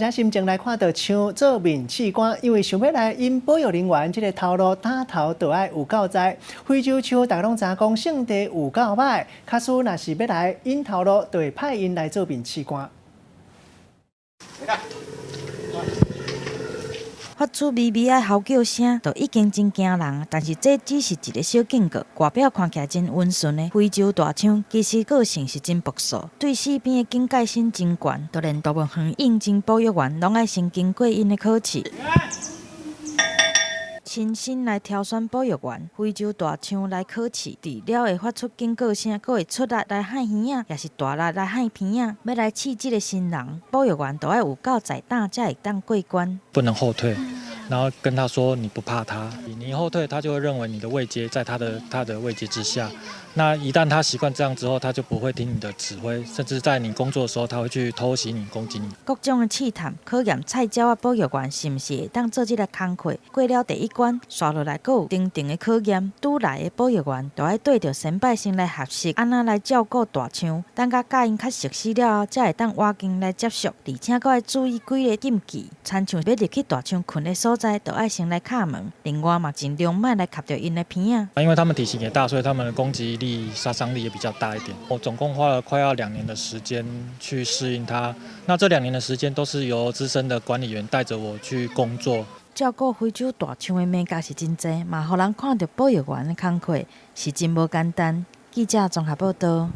者心情来看到像做面试官，因为想要来因保育人员这个头路打头，就要有够在。非洲象大家拢知讲性地有够歹，假使若是要来因头路，就会派因来做面试官。发出微微的嚎叫声，就已经真惊人。但是这只是一个小警告，外表看起来真温顺的非洲大象，其实个性是真朴素，对四边的警戒心真悬。就连大部分应征保育员，拢爱先经过因的考试。亲身来挑选保育员，非洲大象来考试，除了会发出警告声，还会出力来喊耳仔，也是大力来喊鼻仔。要来试这个新人，保育员都要有够在胆，才会当过关。不能后退，然后跟他说你不怕他，你后退，他就会认为你的位阶在他的位阶之下。那一旦他习惯这样之后，他就不会听你的指挥，甚至在你工作的时候，他会去偷袭你、攻击你。各种的试探考验菜鸟啊保育员是毋是会当做这个工课，过了第一关，刷落来还有层层的考验。拄来的保育员就要对着先百姓来学习，安怎来照顾大象，等甲甲因较熟悉了后，才会当挖进来接触，而且还要注意几个禁忌，亲像要入去大象困的所在，就要先来敲门。另外嘛，尽量莫来夹着因的鼻仔。因为他们体型也大，所以他们的攻击力、杀伤力也比较大一点。我总共花了快要2年的时间去适应它。那这2年的时间都是由资深的管理员带着我去工作。照顾非洲大象的美感是真济，嘛，互人看到保育员的工课是真无简单。记者综合报道。